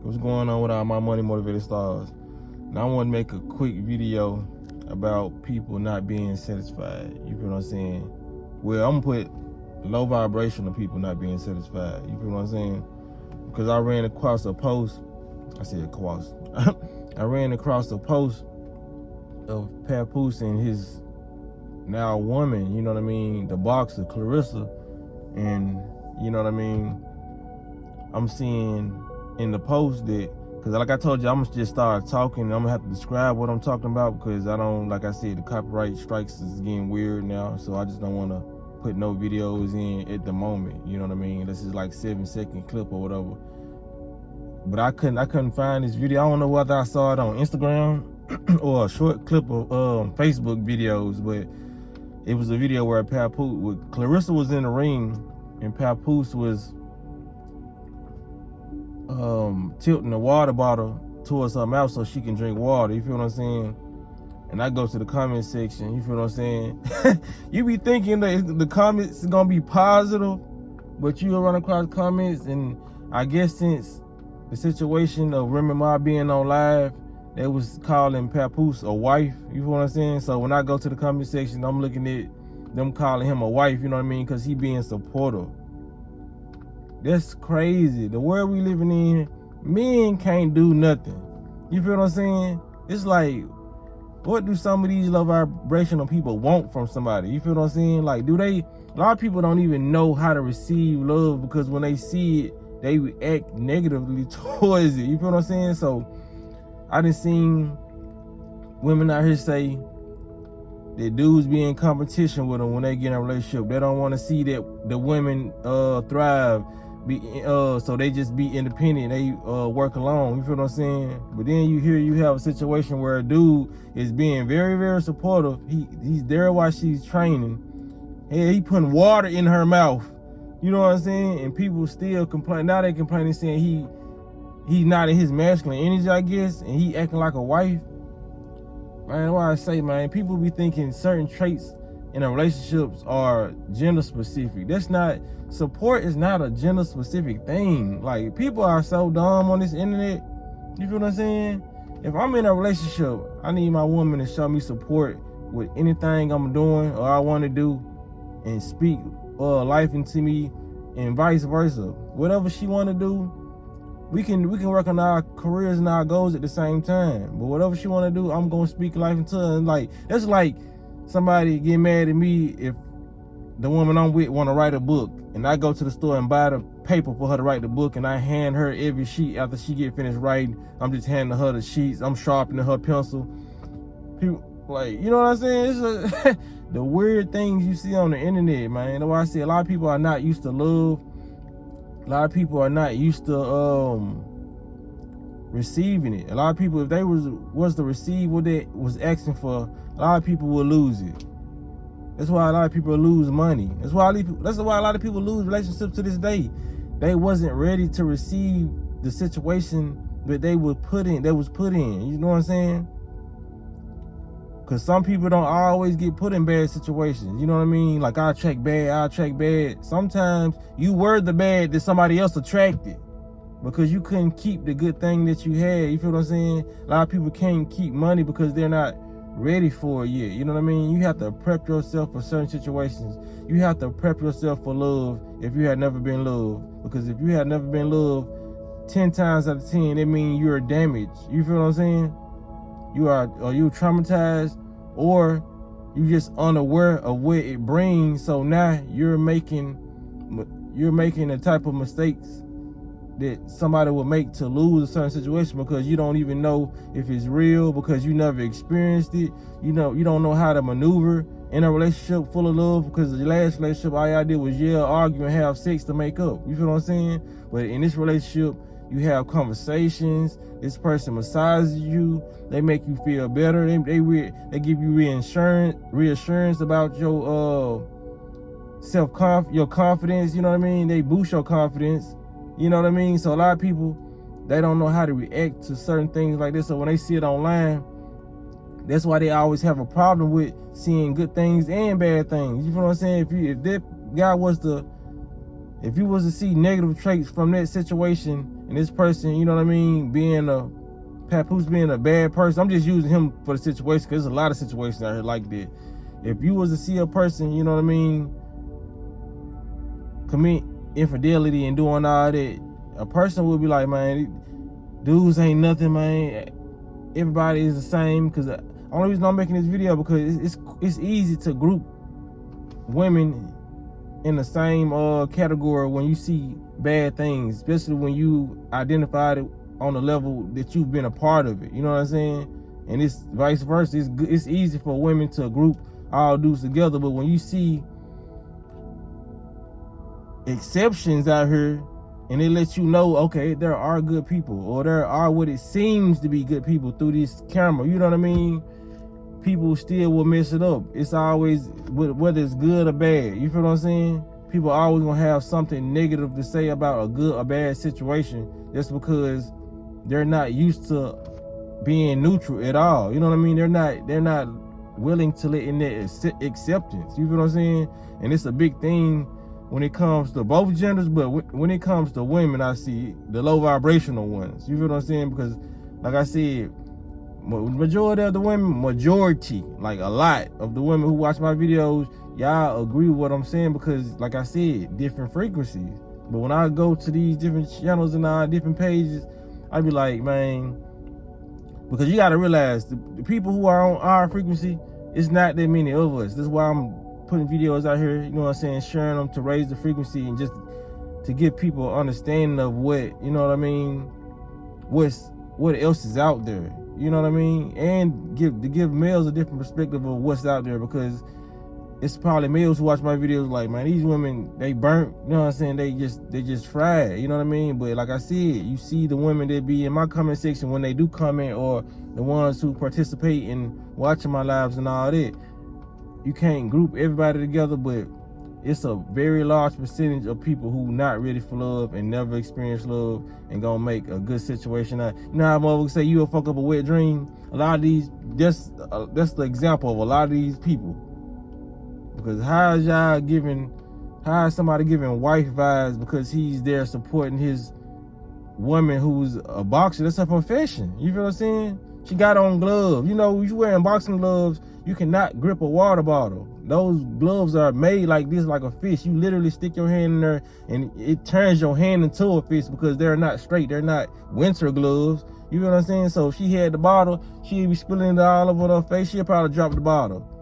What's going on with all my money motivated stars? Now I want to make a quick video about people not being satisfied. You feel what I'm saying? Well, I'm gonna put low vibrational people not being satisfied. You feel what I'm saying? Because I ran across a post. I said across. I ran across a post of Papoose and his now woman. You know what I mean? The boxer Clarissa, and you know what I mean. I'm seeing in the post that, because like I told you, I'm gonna just start talking. I'm gonna have to describe what I'm talking about because I don't, like I said, the copyright strikes is getting weird now, so I just don't want to put no videos in at the moment. You know what I mean? This is like 7-second clip or whatever. But I couldn't find this video. I don't know whether I saw it on Instagram or a short clip of Facebook videos, but it was a video where Papoose, Clarissa was in the ring and Papoose was tilting the water bottle towards her mouth so she can drink water. You feel what I'm saying? And I go to the comment section. You feel what I'm saying? You be thinking that the comments is gonna be positive, but you'll run across comments, and I guess since the situation of Remy Ma being on live, they was calling Papoose a wife. You feel what I'm saying? So when I go to the comment section, I'm looking at them calling him a wife. You know what I mean? Because he being supportive. That's crazy. The world we living in, men can't do nothing. You feel what I'm saying? It's like, what do some of these low vibrational people want from somebody? You feel what I'm saying? Like, a lot of people don't even know how to receive love, because when they see it, they react negatively towards it. You feel what I'm saying? So I done seen women out here say that dudes be in competition with them when they get in a relationship. They don't want to see that the women thrive. So they just be independent. They work alone. You feel what I'm saying? But then you have a situation where a dude is being very, very supportive. He's there while she's training. Hey, he putting water in her mouth. You know what I'm saying? And people still complain. Now they complaining, saying he's not in his masculine energy, I guess, and he acting like a wife. Man, why I say, man, people be thinking certain traits in a relationships are gender specific. That's not, support is not a gender specific thing. Like, people are so dumb on this internet. You feel what I'm saying? If I'm in a relationship, I need my woman to show me support with anything I'm doing or I want to do, and speak life into me, and vice versa. Whatever she want to do, we can work on our careers and our goals at the same time. But whatever she want to do, I'm gonna speak life into her. And like, that's like somebody get mad at me if the woman I'm with want to write a book, and I go to the store and buy the paper for her to write the book, and I hand her every sheet after she get finished writing. I'm just handing her the sheets. I'm sharpening her pencil. People, like, you know what I'm saying? It's the weird things you see on the internet, man. That's why I say a lot of people are not used to love. A lot of people are not used to receiving it. A lot of people, if they was to receive what they was asking for, a lot of people will lose it. That's why a lot of people lose money. That's why a lot of people lose relationships to this day. They wasn't ready to receive the situation that they was put in. You know what I'm saying? Because some people don't always get put in bad situations. You know what I mean? Like, I attract bad. Sometimes you were the bad that somebody else attracted because you couldn't keep the good thing that you had. You feel what I'm saying? A lot of people can't keep money because they're not ready for it yet. You know what I mean? You have to prep yourself for certain situations. You have to prep yourself for love if you had never been loved. Because if you had never been loved, 10 times out of 10, it means you're damaged. You feel what I'm saying? You traumatized, or you just unaware of what it brings. So now you're making the type of mistakes that somebody will make to lose a certain situation, because you don't even know if it's real, because you never experienced it. You don't know how to maneuver in a relationship full of love, because the last relationship, all y'all did was yell, argue, and have sex to make up. You feel what I'm saying? But in this relationship, you have conversations. This person massages you. They make you feel better. They give you reassurance about your your confidence. You know what I mean? They boost your confidence. You know what I mean? So a lot of people, they don't know how to react to certain things like this. So when they see it online, that's why they always have a problem with seeing good things and bad things. You feel what I'm saying? If that guy was to, if you was to see negative traits from that situation and this person, you know what I mean, Papoose being a bad person. I'm just using him for the situation because there's a lot of situations out here like that. If you was to see a person, you know what I mean, commit infidelity and doing all that, a person would be like, man, dudes ain't nothing, man. Everybody is the same. Because the only reason I'm making this video because it's easy to group women in the same category when you see bad things, especially when you identified it on the level that you've been a part of it. You know what I'm saying? And it's vice versa. It's easy for women to group all dudes together, but when you see exceptions out here and it lets you know, okay, there are good people, or there are what it seems to be good people through this camera, you know what I mean? People still will mess it up. It's always, whether it's good or bad, you feel what I'm saying? People are always gonna have something negative to say about a good or bad situation just because they're not used to being neutral at all. You know what I mean? They're not willing to let in that acceptance. You feel what I'm saying? And it's a big thing when it comes to both genders, but when it comes to women, I see the low vibrational ones. You feel what I'm saying? Because, like I said, majority of the women, like a lot of the women who watch my videos, y'all agree with what I'm saying because, like I said, different frequencies. But when I go to these different channels and all different pages, I be like, man, because you got to realize the people who are on our frequency, it's not that many of us. This is why I'm putting videos out here, you know what I'm saying, sharing them to raise the frequency and just to give people an understanding of what, you know what I mean, what else is out there, you know what I mean, and give males a different perspective of what's out there, because it's probably males who watch my videos like, man, these women, they burnt, you know what I'm saying, they just fried, you know what I mean? But like I said, you see the women that be in my comment section when they do comment, or the ones who participate in watching my lives and all that. You can't group everybody together, but it's a very large percentage of people who not ready for love and never experienced love and gonna make a good situation out. You know how motherfuckers say you'll fuck up a wet dream? A lot of these, that's the example of a lot of these people. Because how is somebody giving wife vibes because he's there supporting his woman who's a boxer? That's her profession. You feel what I'm saying? She got on gloves. You know, you wearing boxing gloves, you cannot grip a water bottle. Those gloves are made like this, like a fist. You literally stick your hand in there and it turns your hand into a fist because they're not straight. They're not winter gloves. You know what I'm saying? So if she had the bottle, she'd be spilling it all over her face. She'd probably drop the bottle.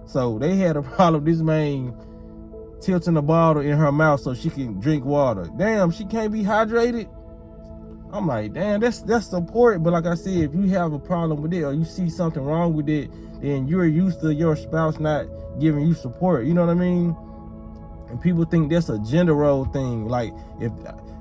So they had a problem, this man tilting the bottle in her mouth so she can drink water. Damn, she can't be hydrated? I'm like, damn, that's support. But like I said, if you have a problem with it or you see something wrong with it, then you're used to your spouse not giving you support. You know what I mean? And people think that's a gender role thing. Like,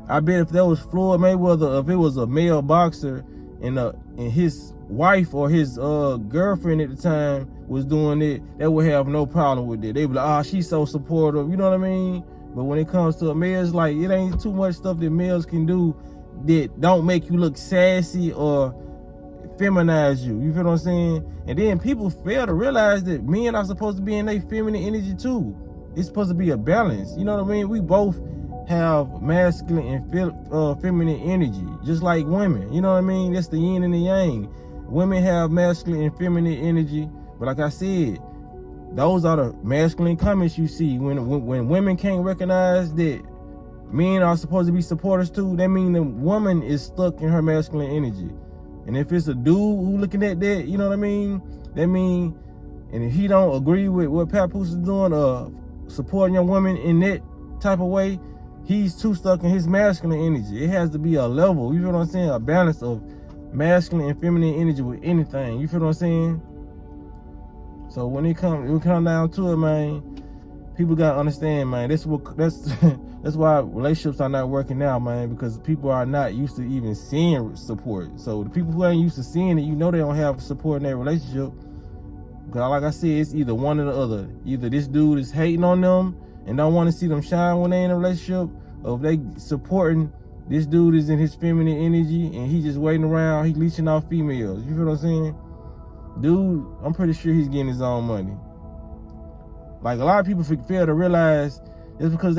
I bet if that was Floyd Mayweather, if it was a male boxer and his wife or his girlfriend at the time was doing it, they would have no problem with it. They be like, oh, she's so supportive. You know what I mean? But when it comes to a male, it's like, it ain't too much stuff that males can do that don't make you look sassy or feminize you. You feel what I'm saying? And then people fail to realize that men are supposed to be in their feminine energy too. It's supposed to be a balance. You know what I mean? We both have masculine and feminine energy, just like women. You know what I mean? That's the yin and the yang. Women have masculine and feminine energy, but like I said, those are the masculine comments you see. When women can't recognize that men are supposed to be supporters too, that means the woman is stuck in her masculine energy. And if it's a dude who looking at that, you know what I mean? That mean, and if he don't agree with what Papoose is doing, supporting your woman in that type of way, he's too stuck in his masculine energy. It has to be a level, you feel what I'm saying? A balance of masculine and feminine energy with anything. You feel what I'm saying? So when it come down to it, man, people gotta understand, man. That's why relationships are not working out, man, because people are not used to even seeing support. So the people who ain't used to seeing it, you know they don't have support in their relationship. Because like I said, it's either one or the other. Either this dude is hating on them and don't want to see them shine when they in a relationship, or if they supporting, this dude is in his feminine energy and he just waiting around, he leeching off females. You feel what I'm saying? Dude, I'm pretty sure he's getting his own money. Like, a lot of people fail to realize it's because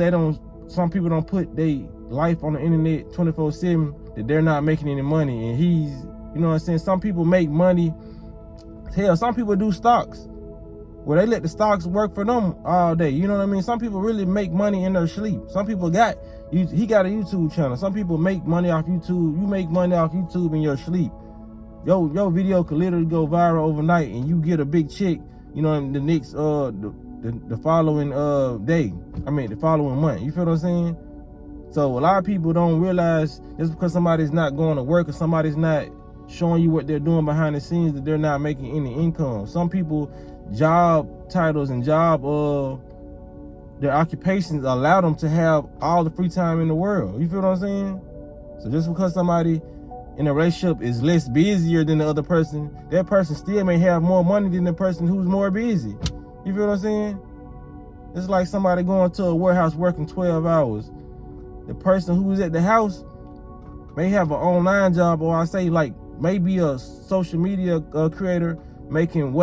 some people don't put their life on the internet 24/7. that they're not making any money, and he's, you know what I'm saying, some people make money. Hell, some people do stocks where they let the stocks work for them all day. You know what I mean? Some people really make money in their sleep. Some people he got a YouTube channel. Some people make money off YouTube. You make money off YouTube in your sleep. Your video could literally go viral overnight, and you get a big check, you know, in the next the following day. I mean, the following month. You feel what I'm saying? So a lot of people don't realize just because somebody's not going to work or somebody's not showing you what they're doing behind the scenes, that they're not making any income. Some people, job titles and their occupations allow them to have all the free time in the world. You feel what I'm saying? So just because somebody in a relationship is less busier than the other person, that person still may have more money than the person who's more busy. You feel what I'm saying? It's like somebody going to a warehouse working 12 hours. The person who's at the house may have an online job, or I say like maybe a social media creator, making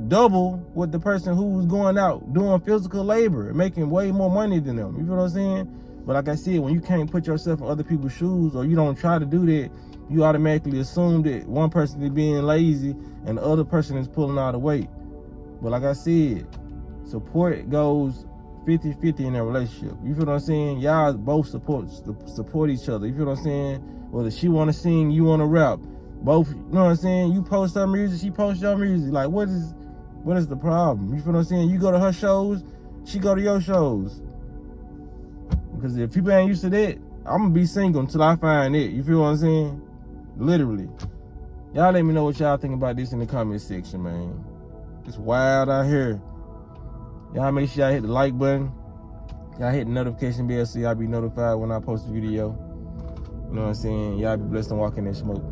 double what the person who's going out doing physical labor, making way more money than them. You feel what I'm saying? But like I said, when you can't put yourself in other people's shoes, or you don't try to do that, you automatically assume that one person is being lazy and the other person is pulling out the weight. But like I said, support goes 50-50 in a relationship. You feel what I'm saying? Y'all both support each other. You feel what I'm saying? Whether she want to sing, you want to rap, both, you know what I'm saying? You post her music, she posts your music. Like, what is the problem? You feel what I'm saying? You go to her shows, she go to your shows. Because if people ain't used to that, I'm gonna be single until I find it. You feel what I'm saying? Literally. Y'all let me know what y'all think about this in the comment section, man. It's wild out here. Y'all make sure y'all hit the like button. Y'all hit the notification bell so y'all be notified when I post a video. You know what I'm saying? Y'all be blessed and walk in that smoke.